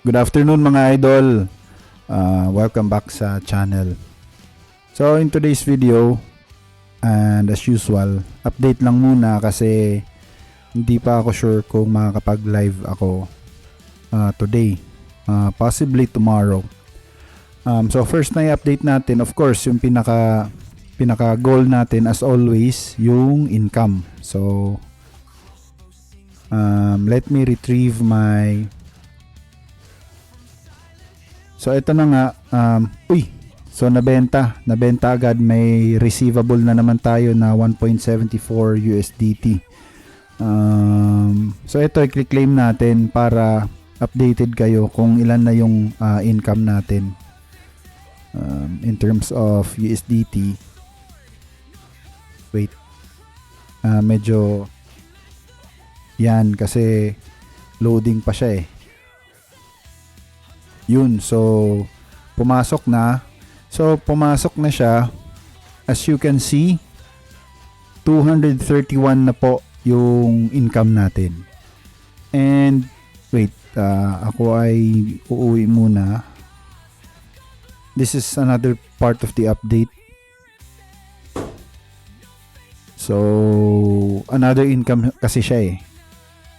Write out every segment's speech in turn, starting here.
Good afternoon mga idol. Welcome back sa channel. So in today's video, and as usual, update lang muna kasi hindi pa ako sure kung makakapag-live ako today. Possibly tomorrow. So first na i-update natin, of course, yung pinaka goal natin as always, yung income. So let me retrieve my... So ito na nga, so nabenta agad, may receivable na naman tayo na 1.74 USDT. So ito i-claim natin para updated kayo kung ilan na yung income natin in terms of USDT. Wait, medyo yan kasi loading pa siya eh. Yun, so pumasok na. So pumasok na siya. As you can see, 231 na po yung income natin. And wait, ako ay uuwi muna. This is another part of the update. So another income kasi siya eh.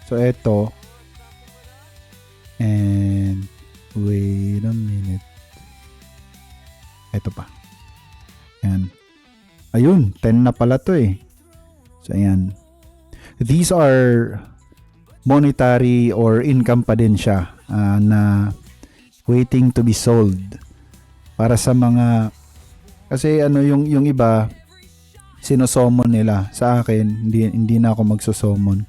So eto. And wait a minute. Ito pa. Ayan. Ayun, 10 na pala to eh. So ayan. These are monetary or income pa din siya na waiting to be sold. Para sa mga, kasi ano yung iba sinosomon nila. Sa akin, hindi na ako magsusomon.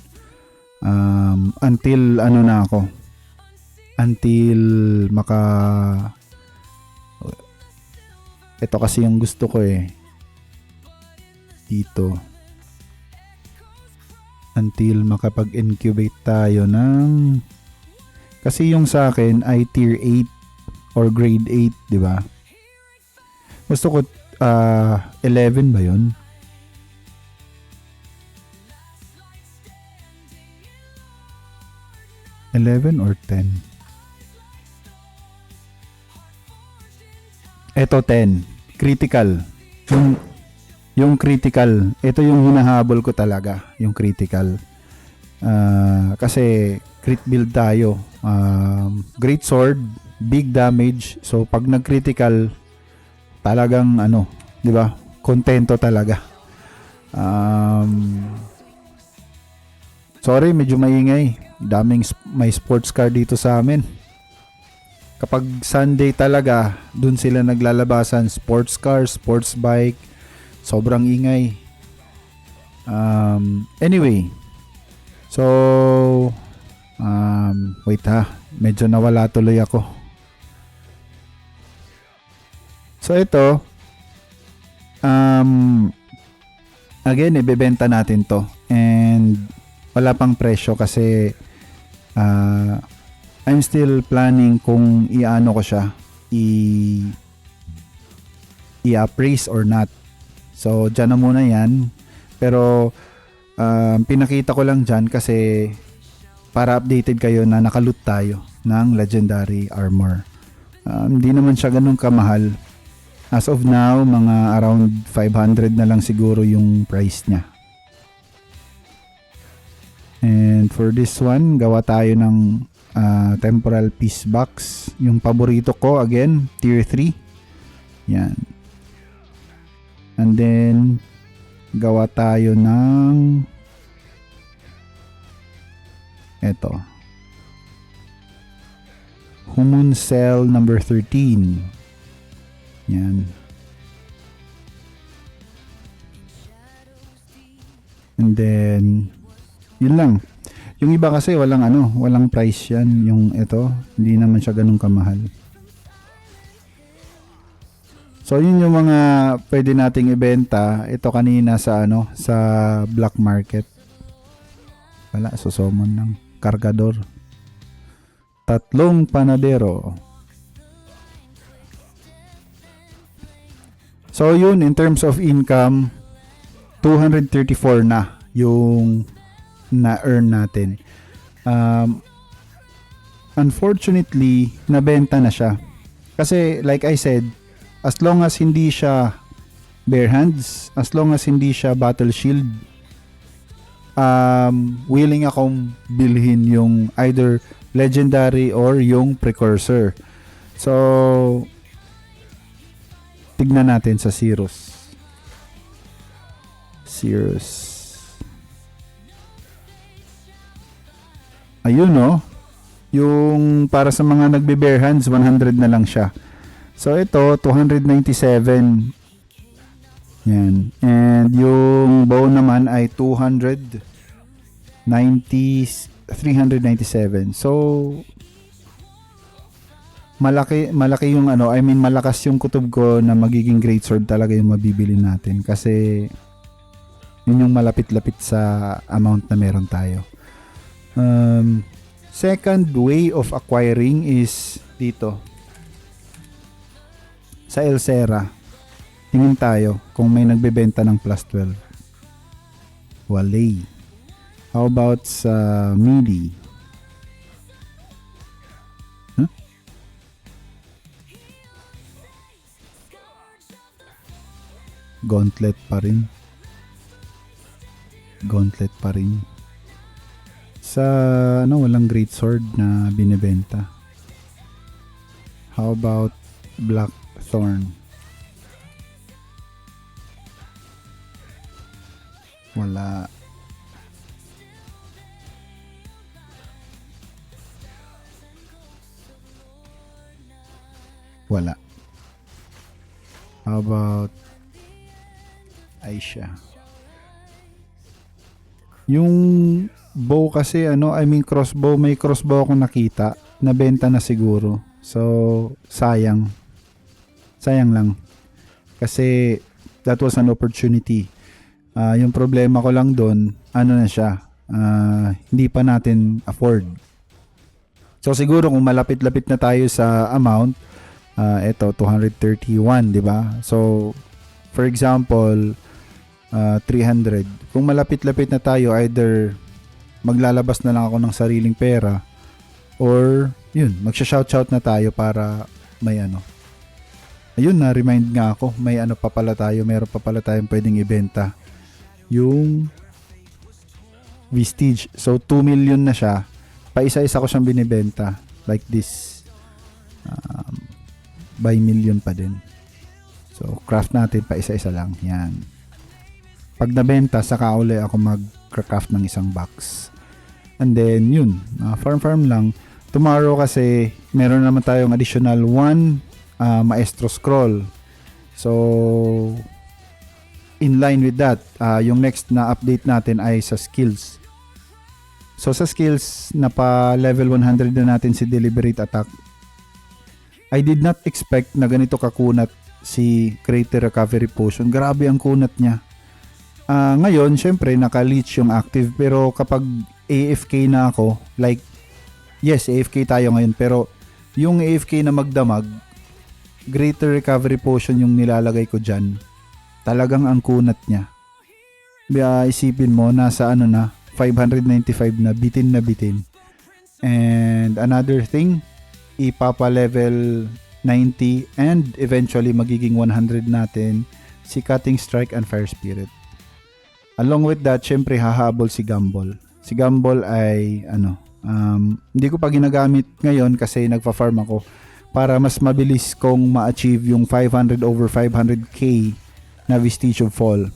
Until ano na ako. Until ito kasi yung gusto ko eh dito, until makapag-incubate tayo ng, kasi yung sa akin ay tier 8 or grade 8, di ba? Gusto ko 11 ba yun? or 10? Ito 10, critical. Yung critical, ito yung hinahabol ko talaga, yung critical. Kasi crit build tayo. Great sword, big damage. So pag nag-critical, talagang ano, 'di ba? Kontento talaga. Sorry, medyo maingay. Daming may sports car dito sa amin. Kapag Sunday talaga, dun sila naglalabasan, sports car, sports bike, sobrang ingay. Anyway, so wait ha, medyo nawala tuloy ako. So ito, again, ibebenta natin to and wala pang presyo kasi I'm still planning kung i-ano ko siya, i-appraise or not. So, dyan na muna yan. Pero, pinakita ko lang dyan kasi para updated kayo na nakaloot tayo ng legendary armor. Hindi naman siya ganun kamahal. As of now, mga around 500 na lang siguro yung price niya. And for this one, gawa tayo ng temporal piece box. Yung paborito ko, again, tier 3. Yan. And then, gawa tayo ng eto. Human Cell number 13. Yan. And then, yun lang. Yung iba kasi walang price yan. Yung ito, hindi naman siya ganun kamahal. So yun yung mga pwede nating ibenta. Ito kanina sa sa black market. Wala, susomon ng kargador. 3 panadero. So yun, in terms of income, 234 na yung na-earn natin. unfortunately, nabenta na siya. Kasi like I said, as long as hindi siya bare hands, as long as hindi siya battle shield, willing akong bilhin yung either legendary or yung precursor. So, tignan natin sa Cirrus. Ayun no. Yung para sa mga nagbe-bare hands, 100 na lang siya. So ito, 297. Yan. And yung bow naman ay 397. So malaki yung malakas yung kutob ko na magiging great sword talaga yung mabibili natin kasi yun yung malapit-lapit sa amount na meron tayo. Second way of acquiring is dito sa Elsera. Tingin tayo kung may nagbebenta ng plus 12. Wale. How about sa Midi? Huh? Gauntlet pa rin. Sa walang great sword na binebenta. How about Blackthorn? Wala. How about Aisha? Yung bow kasi crossbow, may crossbow akong nakita, nabenta na siguro. So, sayang lang. Kasi that was an opportunity. Yung problema ko lang doon, na siya, hindi pa natin afford. So siguro kung malapit-lapit na tayo sa amount, ito 231, di ba? So for example, 300. Kung malapit-lapit na tayo, either maglalabas na lang ako ng sariling pera or yun, magsha-shout na tayo para may Ayun, na-remind nga ako, may meron pa pala tayong pwedeng ibenta. Yung Vestige. So 2 million na siya. Pa isa-isa ko siyang binibenta like this. By million pa din. So craft natin pa isa-isa lang. Yan. Pag nabenta, saka uli ako mag-craft ng isang box. And then yun, farm lang. Tomorrow kasi meron naman tayong additional 1 Maestro Scroll. So in line with that, yung next na update natin ay sa skills. So sa skills, na level 100 na natin si Deliberate Attack. I did not expect na ganito kakunat si Greater Recovery Potion. Grabe ang kunat niya. Ngayon, syempre, naka-leech yung active. Pero kapag AFK na ako, like, yes, AFK tayo ngayon. Pero yung AFK na magdamag, Greater Recovery Potion yung nilalagay ko dyan. Talagang ang kunat niya. Isipin mo, nasa 595 na bitin. And another thing, ipapa-level 90 and eventually magiging 100 natin si Cutting Strike and Fire Spirit. Along with that, syempre hahabol si Gumball. Si Gumball ay hindi ko pa ginagamit ngayon kasi nagfa-farm ako para mas mabilis kong ma-achieve yung 500 over 500k na Vestige of Fall.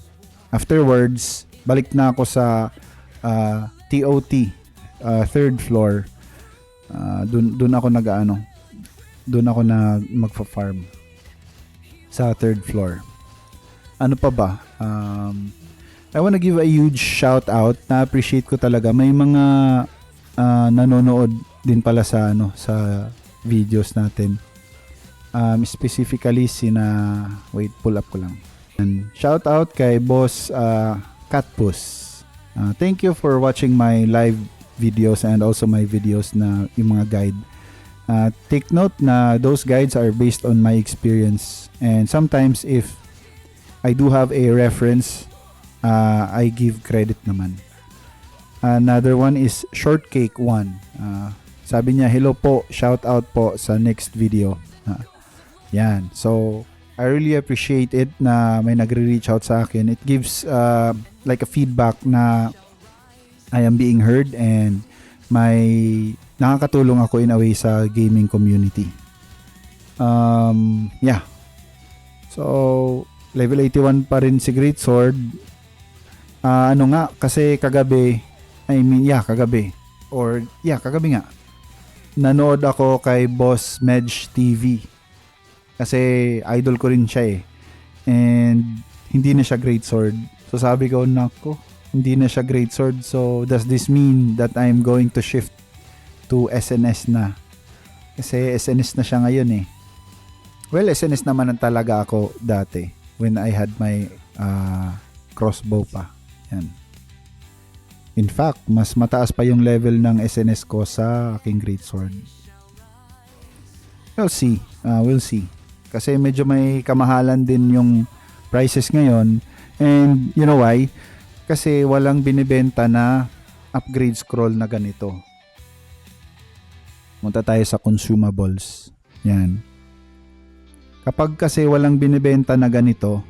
Afterwards, balik na ako sa TOT, third floor. Doon ako doon ako na magfa-farm sa third floor. Ano pa ba? I wanna give a huge shout out. Na-appreciate ko talaga. May mga nanonood din pala sa sa videos natin. Specifically wait, pull up ko lang. And shout out kay Boss Catpus. Thank you for watching my live videos and also my videos na yung mga guide. Take note na those guides are based on my experience, and sometimes if I do have a reference, I give credit naman. Another one is Shortcake 1. Sabi niya, hello po, shout out po sa next video. Yan. So, I really appreciate it na may nagre-reach out sa akin. It gives like a feedback na I am being heard and nakakatulong ako in a way sa gaming community. Yeah. So, level 81 pa rin si Great Sword. Kasi kagabi nga, nanood ako kay Boss Medj TV. Kasi idol ko rin siya eh. And hindi na siya Great Sword. So sabi ko, nako, hindi na siya Great Sword. So does this mean that I'm going to shift to SNS na? Kasi SNS na siya ngayon eh. Well, SNS naman ang talaga ako dati when I had my crossbow pa. Yan. In fact, mas mataas pa yung level ng SNS ko sa aking Great Sword. We'll see. We'll see. Kasi medyo may kamahalan din yung prices ngayon. And you know why? Kasi walang binibenta na upgrade scroll na ganito. Punta tayo sa consumables. Yan. Kapag kasi walang binibenta na ganito,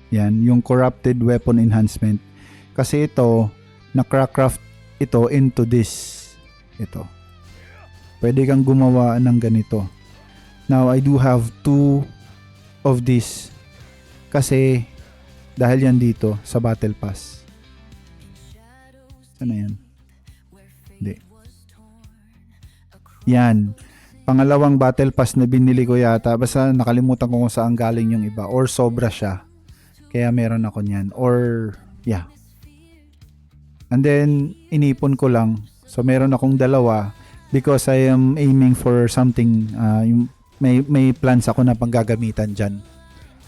yan, yung corrupted weapon enhancement. Kasi ito, na-craft ito into this. Ito. Pwede kang gumawa ng ganito. Now, I do have 2 of this. Kasi, dahil yan dito, sa Battle Pass. Saan na yan? Hindi. Yan. Pangalawang Battle Pass na binili ko yata. Basta nakalimutan ko kung saan galing yung iba. Or sobra siya. Kaya meron ako niyan. Or, yeah. And then, inipon ko lang. So, meron akong dalawa because I am aiming for something. May plans ako na panggagamitan dyan.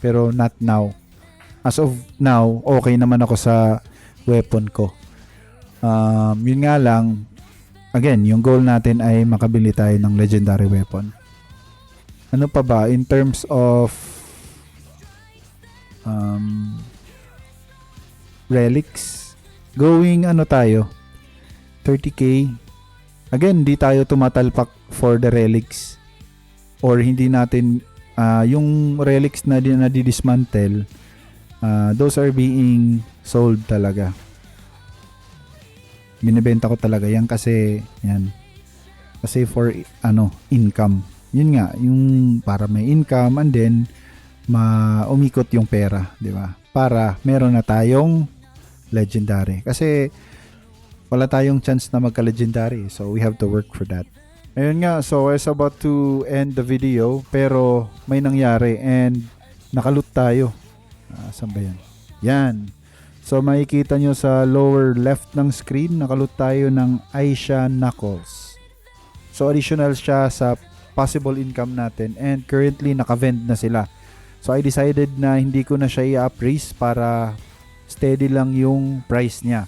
Pero not now. As of now, okay naman ako sa weapon ko. Yun nga lang, again, yung goal natin ay makabili tayo ng legendary weapon. Ano pa ba? In terms of relics, going tayo 30k. Again, di tayo tumatalpak for the relics, or hindi natin yung relics na di-dismantle, those are being sold talaga. Binibenta ko talaga yan kasi for income. Yun nga, yung para may income and then umikot yung pera, di ba? Para meron na tayong legendary. Kasi wala tayong chance na magka-legendary. So we have to work for that. Ayun nga, so I was about to end the video pero may nangyari and nakalut tayo. Saan ba yan? Yan. So makikita nyo sa lower left ng screen, nakalut tayo ng Aisha Knuckles. So additional siya sa possible income natin and currently naka-vend na sila. So I decided na hindi ko na siya i-appraise para steady lang yung price niya.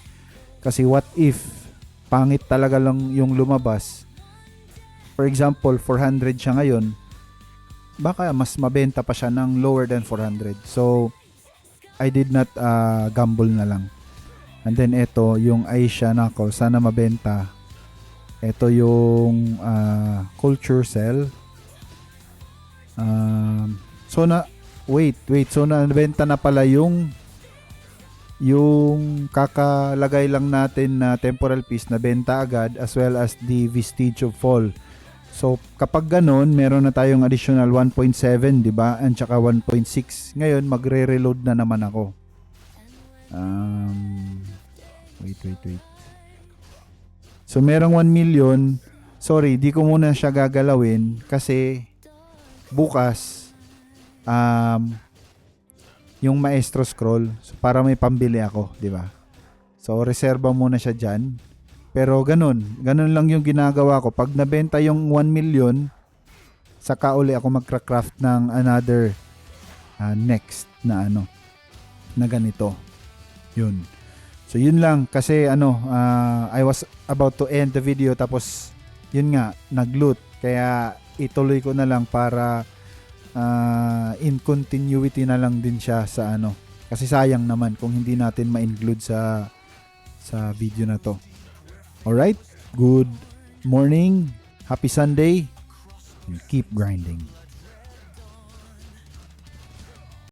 Kasi what if pangit talaga lang yung lumabas? For example, 400 siya ngayon, baka mas mabenta pa siya ng lower than 400. So I did not gamble na lang. And then ito, yung Aisha Knuckles, sana mabenta. Ito yung culture cell. So nabenta na pala yung kakalagay lang natin na temporal piece na benta agad, as well as the Vestige of Fall. So kapag ganun, meron na tayong additional 1.7, di ba? And saka 1.6. Ngayon magre-reload na naman ako. Wait. So merong 1 million. Sorry, di ko muna siya gagalawin kasi bukas yung Maestro Scroll, so para may pambili ako, di ba? So reserba muna siya diyan. Pero ganun lang yung ginagawa ko. Pag nabenta yung 1 million, saka uli ako magcraft ng another next na na ganito. Yun. So yun lang kasi I was about to end the video tapos yun nga, nag-loot. Kaya ituloy ko na lang para in continuity na lang din siya sa kasi sayang naman kung hindi natin ma-include sa video na to. Alright? Good morning, happy Sunday, and keep grinding.